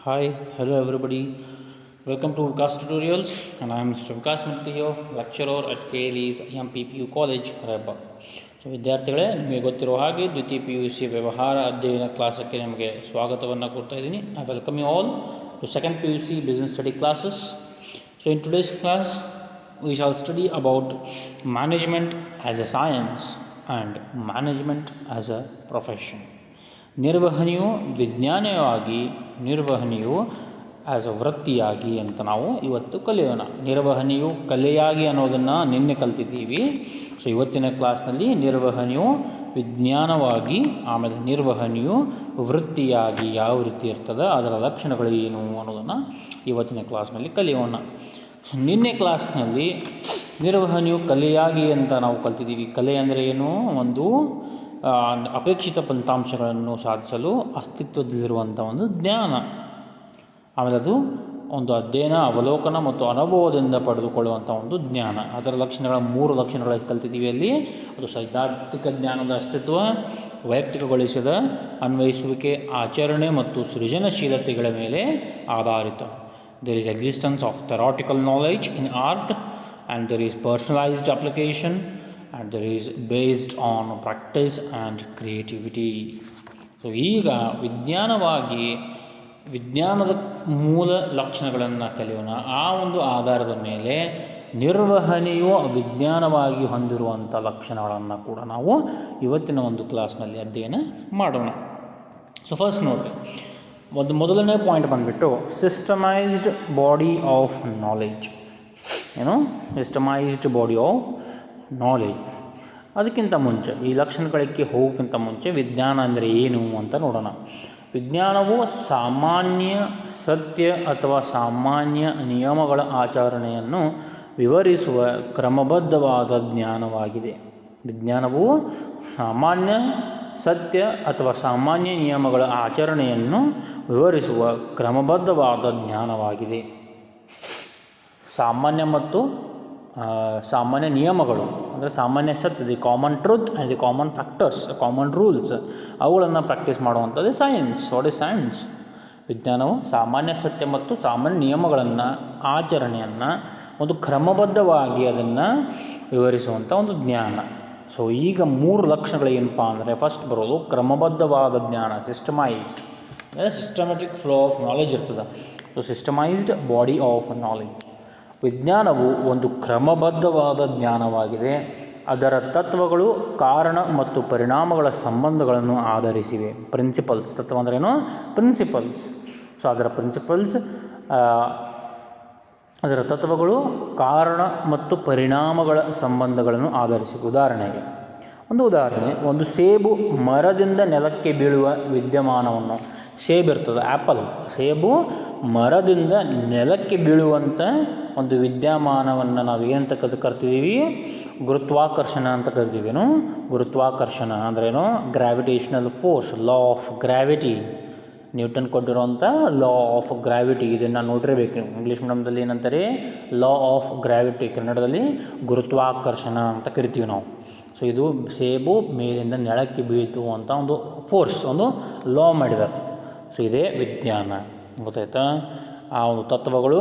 Hi, hello everybody. Welcome to Vikas Tutorials, and I am Mr. Vikas Murthy here, lecturer at KLE's MPPU College, Reba. So ವಿದ್ಯಾರ್ಥಿಗಳೇ, ನಿಮಗೆ ಗೊತ್ತಿರೋ ಹಾಗೆ ದ್ವಿತೀಯ P U C ವ್ಯವಹಾರ ಅಧ್ಯಯನ ಕ್ಲಾಸಕ್ಕೆ ನಿಮಗೆ ಸ್ವಾಗತವನ್ನು ಕೊಡ್ತಾ ಇದ್ದೀನಿ. I welcome you all to second P U C business study classes. So in today's class we shall study about management as a science and management as a profession. ನಿರ್ವಹಣೆಯು ವಿಜ್ಞಾನವಾಗಿ, ನಿರ್ವಹಣೆಯು as a ವೃತ್ತಿಯಾಗಿ ಅಂತ ನಾವು ಇವತ್ತು ಕಲಿಯೋಣ. ನಿರ್ವಹಣೆಯು ಕಲೆಯಾಗಿ ಅನ್ನೋದನ್ನು ನಿನ್ನೆ ಕಲ್ತಿದ್ದೀವಿ. ಸೊ ಇವತ್ತಿನ ಕ್ಲಾಸ್ನಲ್ಲಿ ನಿರ್ವಹಣೆಯು ವಿಜ್ಞಾನವಾಗಿ, ಆಮೇಲೆ ನಿರ್ವಹಣೆಯು ವೃತ್ತಿಯಾಗಿ ಯಾವ ರೀತಿ ಇರ್ತದೆ, ಅದರ ಲಕ್ಷಣಗಳು ಏನು ಅನ್ನೋದನ್ನು ಇವತ್ತಿನ ಕ್ಲಾಸ್ನಲ್ಲಿ ಕಲಿಯೋಣ. ಸೊ ನಿನ್ನೆ ಕ್ಲಾಸ್ನಲ್ಲಿ ನಿರ್ವಹಣೆಯು ಕಲೆಯಾಗಿ ಅಂತ ನಾವು ಕಲ್ತಿದ್ದೀವಿ. ಕಲೆ ಅಂದರೆ ಏನು? ಒಂದು ಅಪೇಕ್ಷಿತ ಫಲಿತಾಂಶಗಳನ್ನು ಸಾಧಿಸಲು ಅಸ್ತಿತ್ವದಲ್ಲಿರುವಂಥ ಒಂದು ಜ್ಞಾನ. ಆಮೇಲೆ ಅದು ಒಂದು ಅಧ್ಯಯನ, ಅವಲೋಕನ ಮತ್ತು ಅನುಭವದಿಂದ ಪಡೆದುಕೊಳ್ಳುವಂಥ ಒಂದು ಜ್ಞಾನ. ಅದರ ಲಕ್ಷಣಗಳ 3 ಲಕ್ಷಣಗಳನ್ನು ಕಲ್ತಿದ್ದೀವಿ. ಅಲ್ಲಿ ಅದು ಸೈದ್ಧಾಂತಿಕ ಜ್ಞಾನದ ಅಸ್ತಿತ್ವ, ವೈಯಕ್ತಿಕಗೊಳಿಸಿದ ಅನ್ವಯಿಸುವಿಕೆ, ಆಚರಣೆ ಮತ್ತು ಸೃಜನಶೀಲತೆಗಳ ಮೇಲೆ ಆಧಾರಿತ. There is existence of theoretical knowledge in art, and there is personalized application, and there is based on practice and creativity. So ಈಗ ವಿಜ್ಞಾನದ ಮೂಲ ಲಕ್ಷಣಗಳನ್ನು ಕಲಿಯೋಣ. ಆ ಒಂದು ಆಧಾರದ ಮೇಲೆ ನಿರ್ವಹಣೆಯು ವಿಜ್ಞಾನವಾಗಿ ಹೊಂದಿರುವಂಥ ಲಕ್ಷಣಗಳನ್ನು ಕೂಡ ನಾವು ಇವತ್ತಿನ ಒಂದು ಕ್ಲಾಸ್ನಲ್ಲಿ ಅಧ್ಯಯನ ಮಾಡೋಣ. ಸೊ ಫಸ್ಟ್ ನೋಡಿರಿ, ಮೊದಲನೇ ಪಾಯಿಂಟ್ ಬಂದುಬಿಟ್ಟು ಸಿಸ್ಟಮೈಸ್ಡ್ ಬಾಡಿ ಆಫ್ ನಾಲೆಡ್ಜ್. ಏನು? ಸಿಸ್ಟಮೈಸ್ಡ್ ಬಾಡಿ ಆಫ್ ನಾಲೆಡ್ಜ್. ಅದಕ್ಕಿಂತ ಮುಂಚೆ, ಈ ಲಕ್ಷಣಗಳಿಗೆ ಹೋಗೋಕ್ಕಿಂತ ಮುಂಚೆ ವಿಜ್ಞಾನ ಅಂದರೆ ಏನು ಅಂತ ನೋಡೋಣ. ವಿಜ್ಞಾನವು ಸಾಮಾನ್ಯ ಸತ್ಯ ಅಥವಾ ಸಾಮಾನ್ಯ ನಿಯಮಗಳ ಆಚರಣೆಯನ್ನು ವಿವರಿಸುವ ಕ್ರಮಬದ್ಧವಾದ ಜ್ಞಾನವಾಗಿದೆ. ವಿಜ್ಞಾನವು ಸಾಮಾನ್ಯ ಸತ್ಯ ಅಥವಾ ಸಾಮಾನ್ಯ ನಿಯಮಗಳ ಆಚರಣೆಯನ್ನು ವಿವರಿಸುವ ಕ್ರಮಬದ್ಧವಾದ ಜ್ಞಾನವಾಗಿದೆ. ಸಾಮಾನ್ಯ ಮತ್ತು ಸಾಮಾನ್ಯ ನಿಯಮಗಳು ಅಂದರೆ ಸಾಮಾನ್ಯ ಸತ್ಯ, the common truth and the common factors, common rules, ಅವುಗಳನ್ನು ಪ್ರಾಕ್ಟೀಸ್ ಮಾಡುವಂಥದ್ದು ಸೈನ್ಸ್. What is science? ವಿಜ್ಞಾನವು ಸಾಮಾನ್ಯ ಸತ್ಯ ಮತ್ತು ಸಾಮಾನ್ಯ ನಿಯಮಗಳನ್ನು, ಆಚರಣೆಯನ್ನು ಒಂದು ಕ್ರಮಬದ್ಧವಾಗಿ ಅದನ್ನು ವಿವರಿಸುವಂಥ ಒಂದು ಜ್ಞಾನ. ಸೊ ಈಗ 3 ಲಕ್ಷಣಗಳು ಏನಪ್ಪ ಅಂದರೆ, ಫಸ್ಟ್ ಬರೋದು ಕ್ರಮಬದ್ಧವಾದ ಜ್ಞಾನ, systemised. Systematic flow of knowledge ಇರ್ತದೆ. So systemised body of knowledge. ವಿಜ್ಞಾನವು ಒಂದು ಕ್ರಮಬದ್ಧವಾದ ಜ್ಞಾನವಾಗಿದೆ. ಅದರ ತತ್ವಗಳು ಕಾರಣ ಮತ್ತು ಪರಿಣಾಮಗಳ ಸಂಬಂಧಗಳನ್ನು ಆಧರಿಸಿವೆ. ಪ್ರಿನ್ಸಿಪಲ್ಸ್. ತತ್ವ ಅಂದ್ರೇನು? ಪ್ರಿನ್ಸಿಪಲ್ಸ್. ಸೊ ಅದರ ತತ್ವಗಳು ಕಾರಣ ಮತ್ತು ಪರಿಣಾಮಗಳ ಸಂಬಂಧಗಳನ್ನು ಆಧರಿಸಿವೆ. ಉದಾಹರಣೆಗೆ ಒಂದು ಸೇಬು ಮರದಿಂದ ನೆಲಕ್ಕೆ ಬೀಳುವ ವಿದ್ಯಮಾನವನ್ನು, ಸೇಬು ಇರ್ತದೆ, ಆ್ಯಪಲ್, ಸೇಬು ಮರದಿಂದ ನೆಲಕ್ಕೆ ಬೀಳುವಂಥ ಒಂದು ವಿದ್ಯಮಾನವನ್ನು ನಾವು ಏನಂತ ಕರಿತೀವಿ? ಗುರುತ್ವಾಕರ್ಷಣ ಅಂತ ಕರಿತೀವಿ. ಗುರುತ್ವಾಕರ್ಷಣ ಅಂದ್ರೇನು? Gravitational force, law of gravity. Newton ಕೊಟ್ಟಿರುವಂಥ ಲಾ ಆಫ್ ಗ್ರಾವಿಟಿ. ಇದನ್ನು ನೋಡಿರಬೇಕು. ಇಂಗ್ಲೀಷ್ ಮೀಡಿಯಮ್ದಲ್ಲಿ ಏನಂತಾರೆ? Law of gravity. ಕನ್ನಡದಲ್ಲಿ ಗುರುತ್ವಾಕರ್ಷಣ ಅಂತ ಕರಿತೀವಿ ನಾವು. ಸೊ ಇದು ಸೇಬು ಮೇಲಿಂದ ನೆಲಕ್ಕೆ ಬೀಳ್ತು ಅಂತ ಒಂದು ಫೋರ್ಸ್, ಒಂದು ಲಾ ಮಾಡಿದ್ದಾರೆ. ಸೊ ಇದೇ ವಿಜ್ಞಾನ. ಗೊತ್ತಾಯ್ತಾ? ಆ ಒಂದು ತತ್ವಗಳು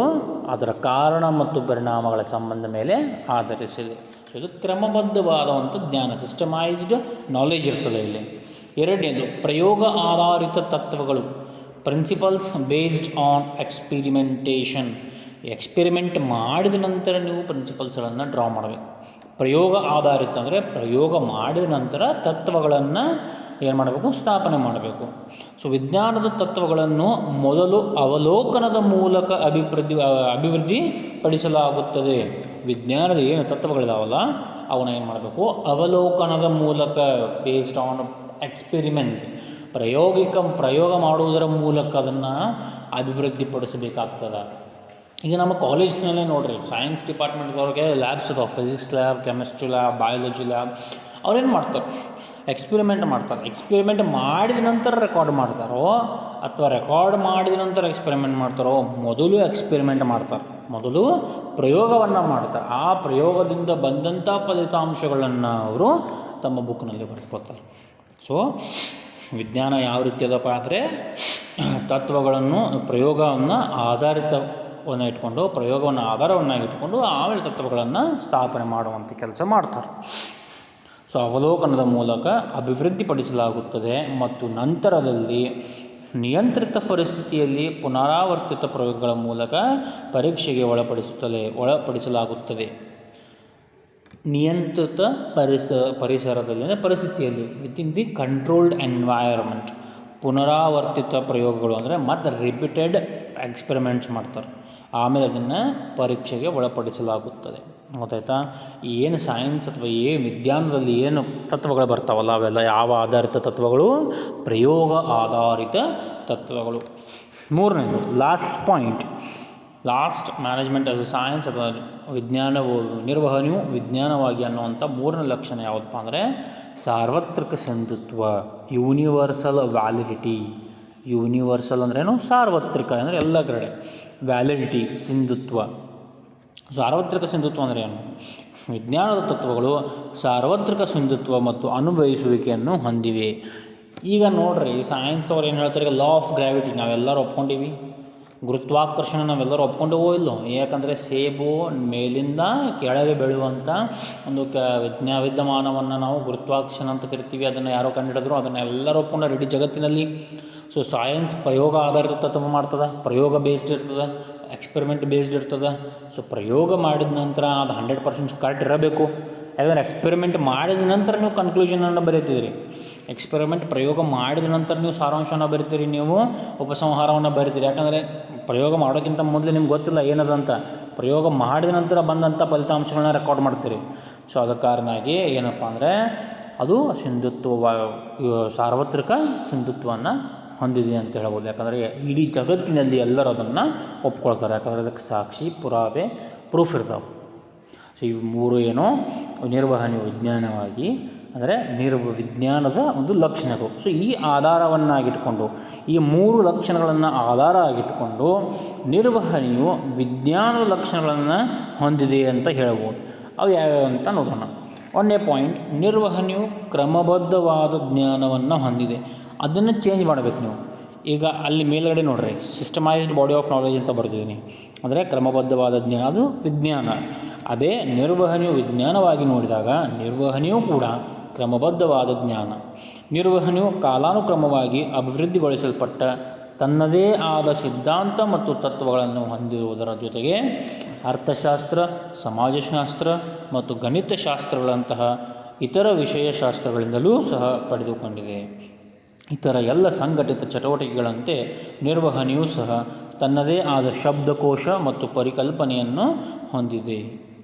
ಅದರ ಕಾರಣ ಮತ್ತು ಪರಿಣಾಮಗಳ ಸಂಬಂಧ ಮೇಲೆ ಆಧರಿಸಿದೆ. ಸೊ ಇದು ಕ್ರಮಬದ್ಧವಾದಂಥ ಜ್ಞಾನ, ಸಿಸ್ಟಮೈಸ್ಡ್ ನಾಲೆಜ್ ಇರ್ತದೆ ಇಲ್ಲಿ. ಎರಡನೇದು ಪ್ರಯೋಗ ಆಧಾರಿತ ತತ್ವಗಳು, ಪ್ರಿನ್ಸಿಪಲ್ಸ್ ಬೇಸ್ಡ್ ಆನ್ ಎಕ್ಸ್ಪಿರಿಮೆಂಟೇಷನ್. ಎಕ್ಸ್ಪೆರಿಮೆಂಟ್ ಮಾಡಿದ ನಂತರ ನೀವು ಪ್ರಿನ್ಸಿಪಲ್ಸ್ಗಳನ್ನು ಡ್ರಾ ಮಾಡಬೇಕು. ಪ್ರಯೋಗ ಆಧಾರಿತ ಅಂದರೆ ಪ್ರಯೋಗ ಮಾಡಿದ ನಂತರ ತತ್ವಗಳನ್ನು ಏನು ಮಾಡಬೇಕು? ಸ್ಥಾಪನೆ ಮಾಡಬೇಕು. ಸೊ ವಿಜ್ಞಾನದ ತತ್ವಗಳನ್ನು ಮೊದಲು ಅವಲೋಕನದ ಮೂಲಕ ಅಭಿವೃದ್ಧಿ ಪಡಿಸಲಾಗುತ್ತದೆ. ವಿಜ್ಞಾನದ ಏನು ತತ್ವಗಳಿದಾವಲ್ಲ ಅವನ್ನ ಏನು ಮಾಡಬೇಕು? ಅವಲೋಕನದ ಮೂಲಕ, ಬೇಸ್ಡ್ ಆನ್ ಎಕ್ಸ್ಪೆರಿಮೆಂಟ್, ಪ್ರಯೋಗ ಮಾಡುವುದರ ಮೂಲಕ ಅದನ್ನು ಅಭಿವೃದ್ಧಿಪಡಿಸಬೇಕಾಗ್ತದೆ. ಈಗ ನಮ್ಮ ಕಾಲೇಜ್ನಲ್ಲೇ ನೋಡಿರಿ, ಸೈನ್ಸ್ ಡಿಪಾರ್ಟ್ಮೆಂಟ್ದವ್ರಿಗೆ ಲ್ಯಾಬ್ಸ್ ಇದಾವೆ. Physics lab, chemistry lab, biology lab. ಅವ್ರೇನು ಮಾಡ್ತಾರೆ? ಎಕ್ಸ್ಪೆರಿಮೆಂಟ್ ಮಾಡ್ತಾರೆ. ಎಕ್ಸ್ಪೆರಿಮೆಂಟ್ ಮಾಡಿದ ನಂತರ ರೆಕಾರ್ಡ್ ಮಾಡ್ತಾರೋ ಅಥವಾ ರೆಕಾರ್ಡ್ ಮಾಡಿದ ನಂತರ ಎಕ್ಸ್ಪೆರಿಮೆಂಟ್ ಮಾಡ್ತಾರೋ? ಮೊದಲು ಎಕ್ಸ್ಪೆರಿಮೆಂಟ್ ಮಾಡ್ತಾರೆ, ಮೊದಲು ಪ್ರಯೋಗವನ್ನು ಮಾಡ್ತಾರೆ. ಆ ಪ್ರಯೋಗದಿಂದ ಬಂದಂಥ ಫಲಿತಾಂಶಗಳನ್ನು ಅವರು ತಮ್ಮ ಬುಕ್ನಲ್ಲಿ ಬರೆಸ್ಕೊಳ್ತಾರೆ. ಸೊ ವಿಜ್ಞಾನ ಯಾವ ರೀತಿ ಅದಪ್ಪ ಅಂದರೆ ತತ್ವಗಳನ್ನು ಪ್ರಯೋಗವನ್ನು ಆಧಾರಿತವನ್ನು ಇಟ್ಕೊಂಡು ಪ್ರಯೋಗವನ್ನು ಆಧಾರವನ್ನಾಗಿಟ್ಕೊಂಡು ಆಮೇಲೆ ತತ್ವಗಳನ್ನು ಸ್ಥಾಪನೆ ಮಾಡುವಂಥ ಕೆಲಸ ಮಾಡ್ತಾರೆ. ಸೊ ಅವಲೋಕನದ ಮೂಲಕ ಅಭಿವೃದ್ಧಿಪಡಿಸಲಾಗುತ್ತದೆ ಮತ್ತು ನಂತರದಲ್ಲಿ ನಿಯಂತ್ರಿತ ಪರಿಸ್ಥಿತಿಯಲ್ಲಿ ಪುನರಾವರ್ತಿತ ಪ್ರಯೋಗಗಳ ಮೂಲಕ ಪರೀಕ್ಷೆಗೆ ಒಳಪಡಿಸಲಾಗುತ್ತದೆ. ನಿಯಂತ್ರಿತ ಪರಿಸರದಲ್ಲಿ ಪರಿಸ್ಥಿತಿಯಲ್ಲಿ ವಿತಿನ್ ದಿ ಕಂಟ್ರೋಲ್ಡ್ ಎನ್ವೈರನ್ಮೆಂಟ್ ಪುನರಾವರ್ತಿತ ಪ್ರಯೋಗಗಳು ಅಂದರೆ ಮತ್ತು ರಿಪೀಟೆಡ್ ಎಕ್ಸ್ಪೆರಿಮೆಂಟ್ಸ್ ಮಾಡ್ತಾರೆ, ಆಮೇಲೆ ಅದನ್ನು ಪರೀಕ್ಷೆಗೆ ಒಳಪಡಿಸಲಾಗುತ್ತದೆ. ಗೊತ್ತಾಯ್ತಾ? ಏನು ಸೈನ್ಸ್ ಅಥವಾ ವಿಜ್ಞಾನದಲ್ಲಿ ಏನು ತತ್ವಗಳು ಬರ್ತಾವಲ್ಲ ಅವೆಲ್ಲ ಯಾವ ಆಧಾರಿತ ತತ್ವಗಳು? ಪ್ರಯೋಗ ಆಧಾರಿತ ತತ್ವಗಳು. ಮೂರನೇದು last point, last management as a science ಅಥವಾ ನಿರ್ವಹಣೆಯು ವಿಜ್ಞಾನವಾಗಿ ಅನ್ನುವಂಥ ಮೂರನೇ ಲಕ್ಷಣ ಯಾವುದಪ್ಪ ಅಂದರೆ ಸಾರ್ವತ್ರಿಕ ಸಿಂಧುತ್ವ, ಯೂನಿವರ್ಸಲ್ ವ್ಯಾಲಿಡಿಟಿ. ಯೂನಿವರ್ಸಲ್ ಅಂದ್ರೇನು? ಸಾರ್ವತ್ರಿಕ ಅಂದರೆ ಎಲ್ಲ ಕಡೆ, ವ್ಯಾಲಿಡಿಟಿ ಸಿಂಧುತ್ವ. ಸಾರ್ವತ್ರಿಕ ಸಿಂಧುತ್ವ ಅಂದರೆ ಏನು? ವಿಜ್ಞಾನದ ತತ್ವಗಳು ಸಾರ್ವತ್ರಿಕ ಸಿಂಧುತ್ವ ಮತ್ತು ಅನ್ವಯಿಸುವಿಕೆಯನ್ನು ಹೊಂದಿವೆ. ಈಗ ನೋಡ್ರಿ, ಸೈನ್ಸ್ದವ್ರು ಏನು ಹೇಳ್ತಾರೆ, ಈಗ ಲಾ ಆಫ್ ಗ್ರಾವಿಟಿ ನಾವೆಲ್ಲರೂ ಒಪ್ಕೊಂಡಿವಿ, ಗುರುತ್ವಾಕರ್ಷಣೆ ನಾವೆಲ್ಲರೂ ಒಪ್ಕೊಂಡವೋ ಇಲ್ಲೋ? ಯಾಕಂದರೆ ಸೇಬು ಮೇಲಿಂದ ಕೆಳಗೆ ಬೆಳೆಯುವಂಥ ಒಂದು ವಿದ್ಯಮಾನವನ್ನು ನಾವು ಗುರುತ್ವಾಕರ್ಷಣೆ ಅಂತ ಕರಿತೀವಿ. ಅದನ್ನು ಯಾರೋ ಕಂಡುಹಿಡಿದ್ರು, ಅದನ್ನು ಎಲ್ಲರೂ ಒಪ್ಕೊಂಡ್ರೆ ಇಡೀ ಜಗತ್ತಿನಲ್ಲಿ. ಸೊ ಸೈನ್ಸ್ ಪ್ರಯೋಗ ಆಧಾರಿತ ತತ್ವ ಮಾಡ್ತದೆ, ಪ್ರಯೋಗ ಬೇಸ್ಡ್ ಇರ್ತದೆ, ಎಕ್ಸ್ಪೆರಿಮೆಂಟ್ ಬೇಸ್ಡ್ ಇರ್ತದೆ. ಸೊ ಪ್ರಯೋಗ ಮಾಡಿದ ನಂತರ ಅದು 100% ಕರೆಕ್ಟ್ ಇರಬೇಕು. ಯಾಕಂದರೆ ಎಕ್ಸ್ಪೆರಿಮೆಂಟ್ ಮಾಡಿದ ನಂತರ ನೀವು ಕನ್ಕ್ಲೂಷನನ್ನು ಬರೀತೀರಿ. ಪ್ರಯೋಗ ಮಾಡಿದ ನಂತರ ನೀವು ಸಾರಾಂಶವನ್ನು ಬರಿತೀರಿ, ನೀವು ಉಪಸಂಹಾರವನ್ನು ಬರಿತೀರಿ. ಯಾಕಂದರೆ ಪ್ರಯೋಗ ಮಾಡೋಕ್ಕಿಂತ ಮೊದಲು ನಿಮ್ಗೆ ಗೊತ್ತಿಲ್ಲ ಏನದಂತ. ಪ್ರಯೋಗ ಮಾಡಿದ ನಂತರ ಬಂದಂಥ ಫಲಿತಾಂಶಗಳನ್ನ ರೆಕಾರ್ಡ್ ಮಾಡ್ತೀರಿ. ಸೊ ಅದಕ್ಕೆ ಕಾರಣವಾಗಿ ಏನಪ್ಪ ಅಂದರೆ ಅದು ಸಾರ್ವತ್ರಿಕ ಸಿಂಧುತ್ವವನ್ನು ಹೊಂದಿದೆ ಅಂತ ಹೇಳ್ಬೋದು. ಯಾಕಂದರೆ ಇಡೀ ಜಗತ್ತಿನಲ್ಲಿ ಎಲ್ಲರೂ ಅದನ್ನು ಒಪ್ಕೊಳ್ತಾರೆ, ಯಾಕಂದರೆ ಅದಕ್ಕೆ ಸಾಕ್ಷಿ, ಪುರಾವೆ, ಪ್ರೂಫ್ ಇರ್ತಾವೆ. ಸೊ ಇವು ಮೂರು ಏನೋ ನಿರ್ವಹಣೆ ವಿಜ್ಞಾನವಾಗಿ ಅಂದರೆ ವಿಜ್ಞಾನದ ಒಂದು ಲಕ್ಷಣಗಳು. ಸೊ ಈ ಆಧಾರವನ್ನಾಗಿಟ್ಕೊಂಡು, ಈ ಮೂರು ಲಕ್ಷಣಗಳನ್ನು ಆಧಾರ ಆಗಿಟ್ಕೊಂಡು ನಿರ್ವಹಣೆಯು ವಿಜ್ಞಾನದ ಲಕ್ಷಣಗಳನ್ನು ಹೊಂದಿದೆ ಅಂತ ಹೇಳ್ಬೋದು. ಅವು ಯಾವ್ಯಾವ ಅಂತ ನೋಡೋಣ. ಒಂದನೇ ಪಾಯಿಂಟ್, ನಿರ್ವಹಣೆಯು ಕ್ರಮಬದ್ಧವಾದ ಜ್ಞಾನವನ್ನು ಹೊಂದಿದೆ. ಅದನ್ನು ಚೇಂಜ್ ಮಾಡಬೇಕು ನೀವು. ಈಗ ಅಲ್ಲಿ ಮೇಲ್ಗಡೆ ನೋಡ್ರಿ, ಸಿಸ್ಟಮೈಸ್ಡ್ ಬಾಡಿ ಆಫ್ ನಾಲೆಜ್ ಅಂತ ಬರ್ತಿದ್ದೀನಿ, ಅಂದರೆ ಕ್ರಮಬದ್ಧವಾದ ಜ್ಞಾನ, ಅದು ವಿಜ್ಞಾನ. ಅದೇ ನಿರ್ವಹಣೆಯು ವಿಜ್ಞಾನವಾಗಿ ನೋಡಿದಾಗ ನಿರ್ವಹಣೆಯೂ ಕೂಡ ಕ್ರಮಬದ್ಧವಾದ ಜ್ಞಾನ. ನಿರ್ವಹಣೆಯು ಕಾಲಾನುಕ್ರಮವಾಗಿ ಅಭಿವೃದ್ಧಿಗೊಳಿಸಲ್ಪಟ್ಟ ತನ್ನದೇ ಆದ ಸಿದ್ಧಾಂತ ಮತ್ತು ತತ್ವಗಳನ್ನು ಹೊಂದಿರುವುದರ ಜೊತೆಗೆ ಅರ್ಥಶಾಸ್ತ್ರ, ಸಮಾಜಶಾಸ್ತ್ರ ಮತ್ತು ಗಣಿತಶಾಸ್ತ್ರಗಳಂತಹ ಇತರ ವಿಷಯಶಾಸ್ತ್ರಗಳಿಂದಲೂ ಸಹ ಪಡೆದುಕೊಂಡಿದೆ. ಇತರ ಎಲ್ಲ ಸಂಘಟಿತ ಚಟುವಟಿಕೆಗಳಂತೆ ನಿರ್ವಹಣೆಯೂ ಸಹ ತನ್ನದೇ ಆದ ಶಬ್ದಕೋಶ ಮತ್ತು ಪರಿಕಲ್ಪನೆಯನ್ನು ಹೊಂದಿದೆ.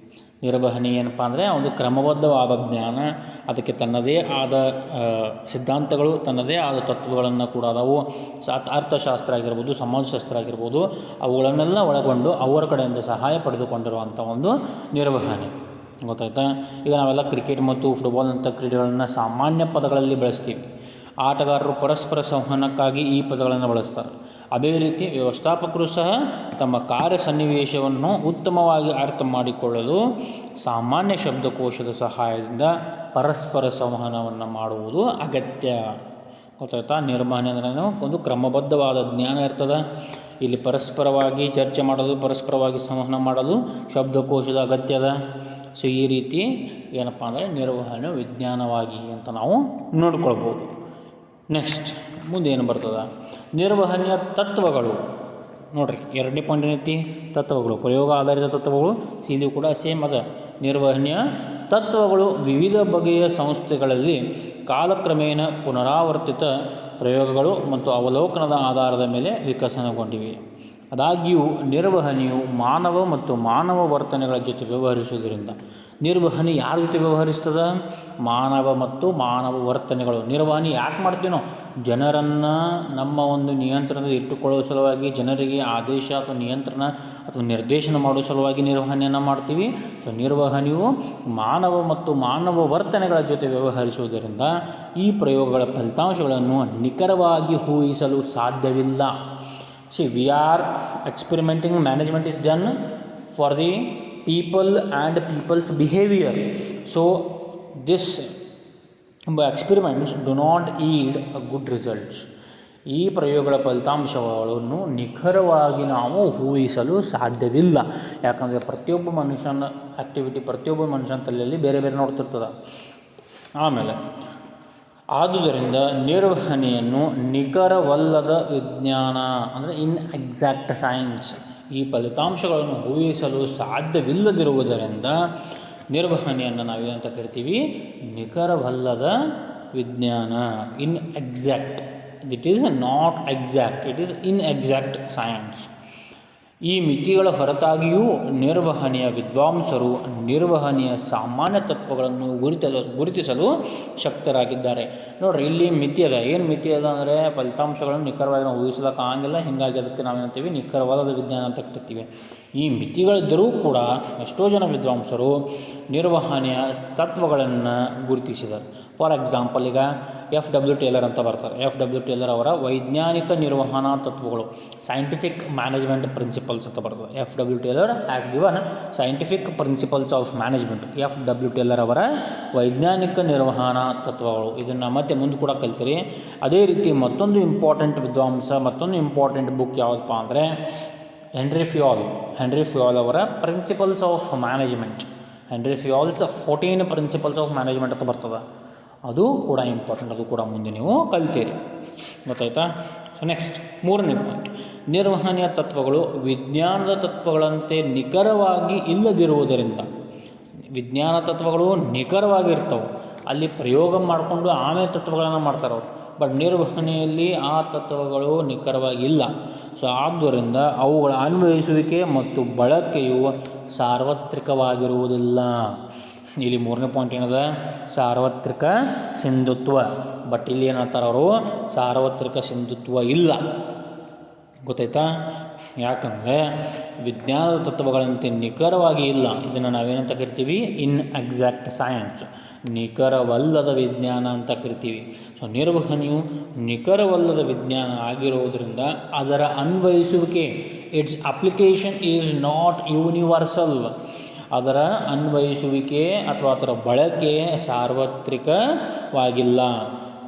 ನಿರ್ವಹಣೆ ಏನಪ್ಪ ಅಂದರೆ ಒಂದು ಕ್ರಮಬದ್ಧವಾದ ಜ್ಞಾನ, ಅದಕ್ಕೆ ತನ್ನದೇ ಆದ ಸಿದ್ಧಾಂತಗಳು, ತನ್ನದೇ ಆದ ತತ್ವಗಳನ್ನು ಕೂಡ ಅದಾವು. ಅರ್ಥಶಾಸ್ತ್ರ ಆಗಿರ್ಬೋದು, ಸಮಾಜಶಾಸ್ತ್ರ ಆಗಿರ್ಬೋದು, ಅವುಗಳನ್ನೆಲ್ಲ ಒಳಗೊಂಡು ಅವರ ಕಡೆಯಿಂದ ಸಹಾಯ ಪಡೆದುಕೊಂಡಿರುವಂಥ ಒಂದು ನಿರ್ವಹಣೆ. ಗೊತ್ತಾಯ್ತಾ? ಈಗ ನಾವೆಲ್ಲ ಕ್ರಿಕೆಟ್ ಮತ್ತು ಫುಟ್ಬಾಲ್ ಅಂಥ ಕ್ರೀಡೆಗಳನ್ನು ಸಾಮಾನ್ಯ ಪದಗಳಲ್ಲಿ ಬಳಸ್ತೀವಿ. ಆಟಗಾರರು ಪರಸ್ಪರ ಸಂವಹನಕ್ಕಾಗಿ ಈ ಪದಗಳನ್ನು ಬಳಸ್ತಾರೆ. ಅದೇ ರೀತಿ ವ್ಯವಸ್ಥಾಪಕರು ಸಹ ತಮ್ಮ ಕಾರ್ಯ ಸನ್ನಿವೇಶವನ್ನು ಉತ್ತಮವಾಗಿ ಅರ್ಥ ಮಾಡಿಕೊಳ್ಳಲು ಸಾಮಾನ್ಯ ಶಬ್ದಕೋಶದ ಸಹಾಯದಿಂದ ಪರಸ್ಪರ ಸಂವಹನವನ್ನು ಮಾಡುವುದು ಅಗತ್ಯ. ಗೊತ್ತಾಯ್ತಾ? ನಿರ್ವಹಣೆ ಅಂದ್ರೆ ಒಂದು ಕ್ರಮಬದ್ಧವಾದ ಜ್ಞಾನ ಇರ್ತದೆ. ಇಲ್ಲಿ ಪರಸ್ಪರವಾಗಿ ಚರ್ಚೆ ಮಾಡಲು, ಪರಸ್ಪರವಾಗಿ ಸಂವಹನ ಮಾಡಲು ಶಬ್ದಕೋಶದ ಅಗತ್ಯದ. ಸೊ ಈ ರೀತಿ ಏನಪ್ಪ ಅಂದರೆ ನಿರ್ವಹಣೆ ವಿಜ್ಞಾನವಾಗಿ ಅಂತ ನಾವು ನೋಡ್ಕೊಳ್ಬೋದು. ನೆಕ್ಸ್ಟ್ ಮುಂದೇನು ಬರ್ತದೆ? ನಿರ್ವಹಣೆಯ ತತ್ವಗಳು. ನೋಡಿರಿ, ಎರಡನೇ ಪಾಯಿಂಟ್ ಏನೈತಿ? ತತ್ವಗಳು, ಪ್ರಯೋಗ ಆಧಾರಿತ ತತ್ವಗಳು. ಇದು ಕೂಡ ಸೇಮ್ ಅದ. ನಿರ್ವಹಣೆಯ ತತ್ವಗಳು ವಿವಿಧ ಬಗೆಯ ಸಂಸ್ಥೆಗಳಲ್ಲಿ ಕಾಲಕ್ರಮೇಣ ಪುನರಾವರ್ತಿತ ಪ್ರಯೋಗಗಳು ಮತ್ತು ಅವಲೋಕನದ ಆಧಾರದ ಮೇಲೆ ವಿಕಸನಗೊಂಡಿವೆ. ಆದಾಗ್ಯೂ ನಿರ್ವಹಣೆಯು ಮಾನವ ಮತ್ತು ಮಾನವ ವರ್ತನೆಗಳ ಜೊತೆ ವ್ಯವಹರಿಸುವುದರಿಂದ, ನಿರ್ವಹಣೆ ಯಾರ ಜೊತೆ ವ್ಯವಹರಿಸ್ತದೆ? ಮಾನವ ಮತ್ತು ಮಾನವ ವರ್ತನೆಗಳು. ನಿರ್ವಹಣೆ ಯಾಕೆ ಮಾಡ್ತೀವಿ ನಾವು? ಜನರನ್ನು ನಮ್ಮ ಒಂದು ನಿಯಂತ್ರಣದಲ್ಲಿ ಇಟ್ಟುಕೊಳ್ಳುವ ಸಲುವಾಗಿ, ಜನರಿಗೆ ಆದೇಶ ಅಥವಾ ನಿಯಂತ್ರಣ ಅಥವಾ ನಿರ್ದೇಶನ ಮಾಡುವ ಸಲುವಾಗಿ ನಿರ್ವಹಣೆಯನ್ನು ಮಾಡ್ತೀವಿ. ಸೊ ನಿರ್ವಹಣೆಯು ಮಾನವ ಮತ್ತು ಮಾನವ ವರ್ತನೆಗಳ ಜೊತೆ ವ್ಯವಹರಿಸುವುದರಿಂದ ಈ ಪ್ರಯೋಗಗಳ ಫಲಿತಾಂಶಗಳನ್ನು ನಿಖರವಾಗಿ ಊಹಿಸಲು ಸಾಧ್ಯವಿಲ್ಲ. See, we are experimenting, management is done for the people and people's behavior. So, this experiments do not yield a good results. ಈ ಪ್ರಯೋಗಗಳ ಫಲಿತಾಂಶಗಳನ್ನು ನಿಖರವಾಗಿ ನಾವು ಊಹಿಸಲು ಸಾಧ್ಯವಿಲ್ಲ. ಯಾಕಂದರೆ ಪ್ರತಿಯೊಬ್ಬ ಮನುಷ್ಯನ ಆ್ಯಕ್ಟಿವಿಟಿ ಪ್ರತಿಯೊಬ್ಬ ಮನುಷ್ಯನ ತಲೆಯಲ್ಲಿ ಬೇರೆ ಬೇರೆ ನೋಡ್ತಿರ್ತದೆ. ಆಮೇಲೆ ಆದುದರಿಂದ ನಿರ್ವಹಣೆಯನ್ನು ನಿಖರವಲ್ಲದ ವಿಜ್ಞಾನ ಅಂದರೆ ಎಕ್ಸಾಕ್ಟ್ ಸೈನ್ಸ್, ಈ ಫಲಿತಾಂಶಗಳನ್ನು ಊಹಿಸಲು ಸಾಧ್ಯವಿಲ್ಲದಿರುವುದರಿಂದ ನಿರ್ವಹಣೆಯನ್ನು ನಾವೇನಂತ ಕರಿತೀವಿ? ನಿಖರವಲ್ಲದ ವಿಜ್ಞಾನ, exact. It is not exact, it is exact science. ಈ ಮಿತಿಗಳ ಹೊರತಾಗಿಯೂ ನಿರ್ವಹಣೆಯ ವಿದ್ವಾಂಸರು ನಿರ್ವಹಣೆಯ ಸಾಮಾನ್ಯ ತತ್ವಗಳನ್ನು ಗುರುತಿಸಲು ಶಕ್ತರಾಗಿದ್ದಾರೆ. ನೋಡಿರಿ, ಇಲ್ಲಿ ಮಿತಿ ಅದ. ಏನು ಮಿತಿ ಅದ ಅಂದರೆ ಫಲಿತಾಂಶಗಳನ್ನು ನಿಖರವಾಗಿ ನಾವು ಊಹಿಸೋದಕ್ಕೆ ಆಗಂಗಿಲ್ಲ. ಹೀಗಾಗಿ ಅದಕ್ಕೆ ನಾವೇನಂತೀವಿ? ನಿಖರವಾದ ವಿಜ್ಞಾನ ಅಂತ ಕರಿತೀವಿ. ಈ ಮಿತಿಗಳಿದ್ದರೂ ಕೂಡ ಎಷ್ಟೋ ಜನ ವಿದ್ವಾಂಸರು ನಿರ್ವಹಣೆಯ ತತ್ವಗಳನ್ನು ಗುರುತಿಸಿದ್ದಾರೆ. ಫಾರ್ ಎಕ್ಸಾಂಪಲ್, ಈಗ FW ಟೇಲರ್ ಅಂತ ಬರ್ತಾರೆ. FW ಟೇಲರ್ ಅವರ ವೈಜ್ಞಾನಿಕ ನಿರ್ವಹಣಾ ತತ್ವಗಳು, ಸೈಂಟಿಫಿಕ್ ಮ್ಯಾನೇಜ್ಮೆಂಟ್ ಪ್ರಿನ್ಸಿಪಲ್ಸ್ ಅಂತ ಬರ್ತದೆ. FW Taylor has given scientific principles of management. FW Taylor ಅವರ ವೈಜ್ಞಾನಿಕ ನಿರ್ವಹಣಾ ತತ್ವಗಳು. ಇದನ್ನು ಮತ್ತೆ ಮುಂದೆ ಕೂಡ ಕಲ್ತೀರಿ. ಅದೇ ರೀತಿ ಮತ್ತೊಂದು ಇಂಪಾರ್ಟೆಂಟ್ ವಿದ್ವಾಂಸ, ಮತ್ತೊಂದು ಇಂಪಾರ್ಟೆಂಟ್ ಬುಕ್ ಯಾವುದಪ್ಪ ಅಂದರೆ ಹೆನ್ರಿ ಫ್ಯೂಯಲ್ ಅವರ principles of management. Henry fuels 14 principles of management ಅಂತ ಬರ್ತದೆ. ಅದು ಕೂಡ ಇಂಪಾರ್ಟೆಂಟ್, ಅದು ಕೂಡ ಮುಂದೆ ನೀವು ಕಲ್ತೀರಿ. ಗೊತ್ತಾಯ್ತಾ? ಸೊ ನೆಕ್ಸ್ಟ್, ಮೂರನೇ ಪಾಯಿಂಟ್, ನಿರ್ವಹಣೆಯ ತತ್ವಗಳು ವಿಜ್ಞಾನದ ತತ್ವಗಳಂತೆ ನಿಖರವಾಗಿ ಇಲ್ಲದಿರುವುದರಿಂದ. ವಿಜ್ಞಾನ ತತ್ವಗಳು ನಿಖರವಾಗಿರ್ತವೆ, ಅಲ್ಲಿ ಪ್ರಯೋಗ ಮಾಡಿಕೊಂಡು ಆಮೇಲೆ ತತ್ವಗಳನ್ನು ಮಾಡ್ತಾರೆ ಅವರು. ಬಟ್ ನಿರ್ವಹಣೆಯಲ್ಲಿ ಆ ತತ್ವಗಳು ನಿಖರವಾಗಿಲ್ಲ. ಸೊ ಆದ್ದರಿಂದ ಅವುಗಳ ಅನ್ವಯಿಸುವಿಕೆ ಮತ್ತು ಬಳಕೆಯು ಸಾರ್ವತ್ರಿಕವಾಗಿರುವುದಿಲ್ಲ. ಇಲ್ಲಿ ಮೂರನೇ ಪಾಯಿಂಟ್ ಏನದ? ಸಾರ್ವತ್ರಿಕ ಸಿಂಧುತ್ವ. ಬಟ್ ಇಲ್ಲಿ ಏನಂತಾರೆ ಅವರು? ಸಾರ್ವತ್ರಿಕ ಸಿಂಧುತ್ವ ಇಲ್ಲ. ಗೊತ್ತಾಯ್ತಾ? ಯಾಕಂದರೆ ವಿಜ್ಞಾನದ ತತ್ವಗಳಂತೆ ನಿಖರವಾಗಿ ಇಲ್ಲ. ಇದನ್ನು ನಾವೇನಂತ ಕರಿತೀವಿ? ಎಕ್ಸಾಕ್ಟ್ ಸೈನ್ಸ್, ನಿಖರವಲ್ಲದ ವಿಜ್ಞಾನ ಅಂತ ಕರಿತೀವಿ. ಸೊ ನಿರ್ವಹಣೆಯು ನಿಖರವಲ್ಲದ ವಿಜ್ಞಾನ ಆಗಿರುವುದರಿಂದ ಅದರ ಅನ್ವಯಿಸುವಿಕೆ, it's application is not universal. ಅದರ ಅನ್ವಯಿಸುವಿಕೆ ಅಥವಾ ಅದರ ಬಳಕೆ ಸಾರ್ವತ್ರಿಕವಾಗಿಲ್ಲ.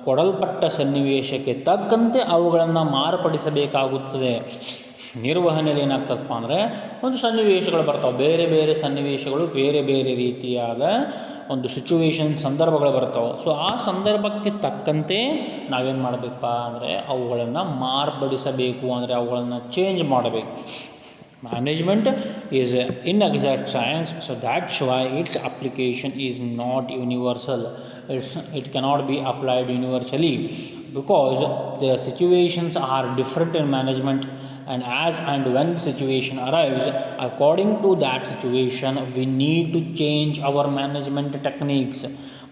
ಕೊಡಲ್ಪಟ್ಟ ಸನ್ನಿವೇಶಕ್ಕೆ ತಕ್ಕಂತೆ ಅವುಗಳನ್ನು ಮಾರ್ಪಡಿಸಬೇಕಾಗುತ್ತದೆ. ನಿರ್ವಹಣೆಯಲ್ಲಿ ಏನಾಗ್ತದಪ್ಪ ಅಂದರೆ, ಒಂದು ಸನ್ನಿವೇಶಗಳು ಬರ್ತಾವೆ, ಬೇರೆ ಬೇರೆ ಸನ್ನಿವೇಶಗಳು, ಬೇರೆ ಬೇರೆ ರೀತಿಯಾದ ಒಂದು ಸಂದರ್ಭಗಳು ಬರ್ತಾವೆ. ಸೊ ಆ ಸಂದರ್ಭಕ್ಕೆ ತಕ್ಕಂತೆ ನಾವೇನು ಮಾಡಬೇಕಪ್ಪ ಅಂದರೆ ಅವುಗಳನ್ನು ಮಾರ್ಪಡಿಸಬೇಕು, ಅಂದರೆ ಅವುಗಳನ್ನು ಚೇಂಜ್ ಮಾಡಬೇಕು. Management is inexact science, so that's why its application is not universal. It cannot be applied universally because the situations are different in management, and as and when the situation arrives, according to that situation, we need to change our management techniques.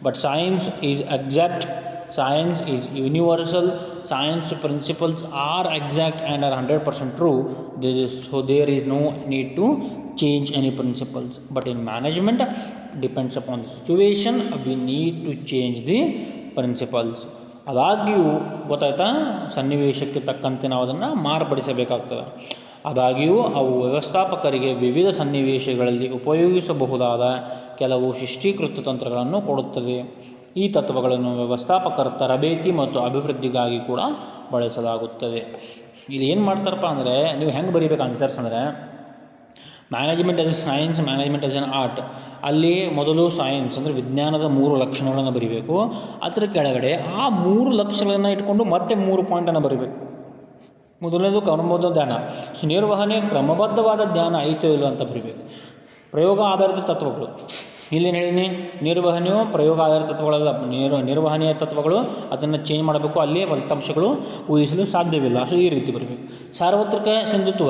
But science is exact. Science is universal. Science principles are exact and are 100% true. So there is no need to change any principles. But in management, depends upon the situation, we need to change the principles. ಆದಾಗ್ಯೂ ಗೊತ್ತಾಯ್ತಾ, ಸನ್ನಿವೇಶಕ್ಕೆ ತಕ್ಕಂತೆ ನಾವು ಅದನ್ನು ಮಾರ್ಪಡಿಸಬೇಕಾಗ್ತದೆ. ಆದಾಗ್ಯೂ ಅವು ವ್ಯವಸ್ಥಾಪಕರಿಗೆ ವಿವಿಧ ಸನ್ನಿವೇಶಗಳಲ್ಲಿ ಉಪಯೋಗಿಸಬಹುದಾದ ಕೆಲವು ಶಿಷ್ಟೀಕೃತ ತಂತ್ರಗಳನ್ನು ಕೊಡುತ್ತದೆ. ಈ ತತ್ವಗಳನ್ನು ವ್ಯವಸ್ಥಾಪಕರ ತರಬೇತಿ ಮತ್ತು ಅಭಿವೃದ್ಧಿಗಾಗಿ ಕೂಡ ಬಳಸಲಾಗುತ್ತದೆ. ಇಲ್ಲಿ ಏನು ಮಾಡ್ತಾರಪ್ಪ ಅಂದರೆ, ನೀವು ಹೆಂಗೆ ಬರೀಬೇಕು ಆನ್ಸರ್ಸ್ ಅಂದರೆ, management as A science, management as an art. ಅಲ್ಲಿ ಮೊದಲು ಸೈನ್ಸ್ ಅಂದರೆ ವಿಜ್ಞಾನದ 3 ಲಕ್ಷಣಗಳನ್ನು ಬರೀಬೇಕು. ಅದರ ಕೆಳಗಡೆ ಆ 3 ಲಕ್ಷಣಗಳನ್ನು ಇಟ್ಕೊಂಡು ಮತ್ತೆ 3 ಪಾಯಿಂಟನ್ನು ಬರೀಬೇಕು. ಮೊದಲನೇದು ಕ್ರಮಬದ್ಧ ಜ್ಞಾನ. ಸೊ ನಿರ್ವಹಣೆ ಕ್ರಮಬದ್ಧವಾದ ಜ್ಞಾನ ಐತೋ ಇಲ್ಲೋ ಅಂತ ಬರೀಬೇಕು. ಪ್ರಯೋಗ ಆಧಾರಿತ ತತ್ವಗಳು, ಇಲ್ಲೇನು ಹೇಳಿನಿ? ನಿರ್ವಹಣೆಯು ಪ್ರಯೋಗ ಆಧಾರಿತ ತತ್ವಗಳಲ್ಲ. ನಿರ್ವಹಣೆಯ ತತ್ವಗಳು, ಅದನ್ನು ಚೇಂಜ್ ಮಾಡಬೇಕು, ಅಲ್ಲಿಯೇ ಫಲಿತಾಂಶಗಳು ಊಹಿಸಲು ಸಾಧ್ಯವಿಲ್ಲ. ಸೊ ಈ ರೀತಿ ಬರಬೇಕು. ಸಾರ್ವತ್ರಿಕ ಸಿಂಧುತ್ವ,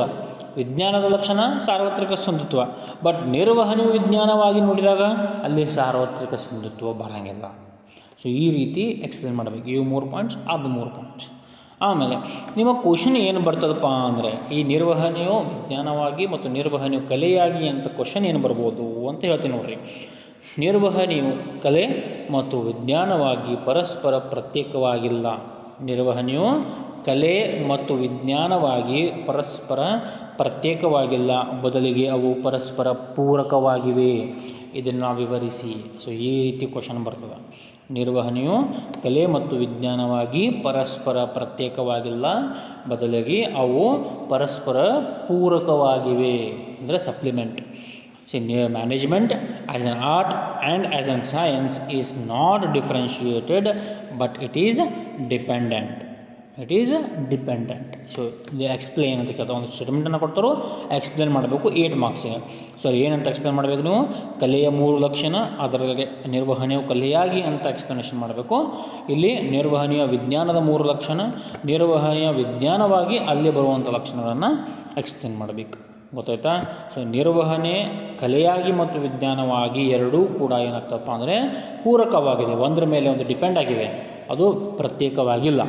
ವಿಜ್ಞಾನದ ಲಕ್ಷಣ ಸಾರ್ವತ್ರಿಕ ಸಿಂಧುತ್ವ. ಬಟ್ ನಿರ್ವಹಣೆಯು ವಿಜ್ಞಾನವಾಗಿ ನೋಡಿದಾಗ ಅಲ್ಲಿ ಸಾರ್ವತ್ರಿಕ ಸಿಂಧುತ್ವ ಬರೋಂಗಿಲ್ಲ. ಸೊ ಈ ರೀತಿ ಎಕ್ಸ್ಪ್ಲೇನ್ ಮಾಡಬೇಕು. ಇವು 3 ಪಾಯಿಂಟ್ಸ್, ಅದು 3 ಪಾಯಿಂಟ್ಸ್. ಆಮೇಲೆ ನಿಮ್ಮ ಕ್ವಶನ್ ಏನು ಬರ್ತದಪ್ಪ ಅಂದರೆ, ಈ ನಿರ್ವಹಣೆಯು ವಿಜ್ಞಾನವಾಗಿ ಮತ್ತು ನಿರ್ವಹಣೆಯು ಕಲೆಯಾಗಿ ಅಂತ ಕ್ವಶನ್ ಏನು ಬರ್ಬೋದು ಅಂತ ಹೇಳ್ತೀನಿ ನೋಡ್ರಿ. ನಿರ್ವಹಣೆಯು ಕಲೆ ಮತ್ತು ವಿಜ್ಞಾನವಾಗಿ ಪರಸ್ಪರ ಪ್ರತ್ಯೇಕವಾಗಿಲ್ಲ. ನಿರ್ವಹಣೆಯು ಕಲೆ ಮತ್ತು ವಿಜ್ಞಾನವಾಗಿ ಪರಸ್ಪರ ಪ್ರತ್ಯೇಕವಾಗಿಲ್ಲ, ಬದಲಿಗೆ ಅವು ಪರಸ್ಪರ ಪೂರಕವಾಗಿವೆ. ಇದನ್ನು ವಿವರಿಸಿ. ಸೊ ಈ ರೀತಿ ಕ್ವಶನ್ ಬರ್ತದೆ. ನಿರ್ವಹಣೆಯು ಕಲೆ ಮತ್ತು ವಿಜ್ಞಾನವಾಗಿ ಪರಸ್ಪರ ಪ್ರತ್ಯೇಕವಾಗಿಲ್ಲ, ಬದಲಾಗಿ ಅವು ಪರಸ್ಪರ ಪೂರಕವಾಗಿವೆ, ಅಂದರೆ supplement. Management as an art and as a science is not differentiated, but it is dependent. So ಇದು ಎಕ್ಸ್ಪ್ಲೇನ್ ಅಂತ ಕೇಳ್ತಾರೆ. ಒಂದು ಸ್ಟೇಟ್ಮೆಂಟನ್ನು ಕೊಡ್ತಾರೋ ಎಕ್ಸ್ಪ್ಲೇನ್ ಮಾಡಬೇಕು 8 ಮಾರ್ಕ್ಸಿಗೆ. ಸೊ ಏನಂತ ಎಕ್ಸ್ಪ್ಲೇನ್ ಮಾಡಬೇಕು ನೀವು? ಕಲೆಯ 3 ಲಕ್ಷಣ, ಅದರಲ್ಲಿ ನಿರ್ವಹಣೆಯು ಕಲೆಯಾಗಿ ಅಂತ ಎಕ್ಸ್ಪ್ಲನೇಷನ್ ಮಾಡಬೇಕು. ಇಲ್ಲಿ ನಿರ್ವಹಣೆಯ ವಿಜ್ಞಾನದ 3 ಲಕ್ಷಣ, ನಿರ್ವಹಣೆಯ ವಿಜ್ಞಾನವಾಗಿ ಅಲ್ಲಿ ಬರುವಂಥ ಲಕ್ಷಣಗಳನ್ನು ಎಕ್ಸ್ಪ್ಲೇನ್ ಮಾಡಬೇಕು. ಗೊತ್ತಾಯ್ತಾ? ಸೊ ನಿರ್ವಹಣೆ ಕಲೆಯಾಗಿ ಮತ್ತು ವಿಜ್ಞಾನವಾಗಿ ಎರಡೂ ಕೂಡ ಏನಾಗ್ತಪ್ಪ ಅಂದರೆ ಪೂರಕವಾಗಿದೆ, ಒಂದರ ಮೇಲೆ ಒಂದು ಡಿಪೆಂಡ್ ಆಗಿವೆ, ಅದು ಪ್ರತ್ಯೇಕವಾಗಿಲ್ಲ.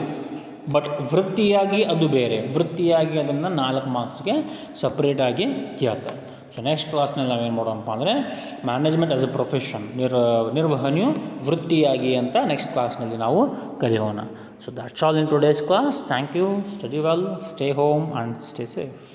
ಬಟ್ ವೃತ್ತಿಯಾಗಿ ಅದು ಬೇರೆ, ವೃತ್ತಿಯಾಗಿ ಅದನ್ನು 4 ಮಾರ್ಕ್ಸ್ಗೆ ಸಪ್ರೇಟಾಗಿ ಕೇಳ್ತಾರೆ. ಸೊ ನೆಕ್ಸ್ಟ್ ಕ್ಲಾಸ್ನಲ್ಲಿ ನಾವೇನು ಮಾಡೋಣಪ್ಪ ಅಂದರೆ ಮ್ಯಾನೇಜ್ಮೆಂಟ್ ಆಸ್ ಎ ಪ್ರೊಫೆಷನ್, ನಿರ್ವಹಣೆಯು ವೃತ್ತಿಯಾಗಿ ಅಂತ ನೆಕ್ಸ್ಟ್ ಕ್ಲಾಸ್ನಲ್ಲಿ ನಾವು ಕಲಿಯೋಣ. So that's all in today's class. Thank you. Study well, stay home and stay safe.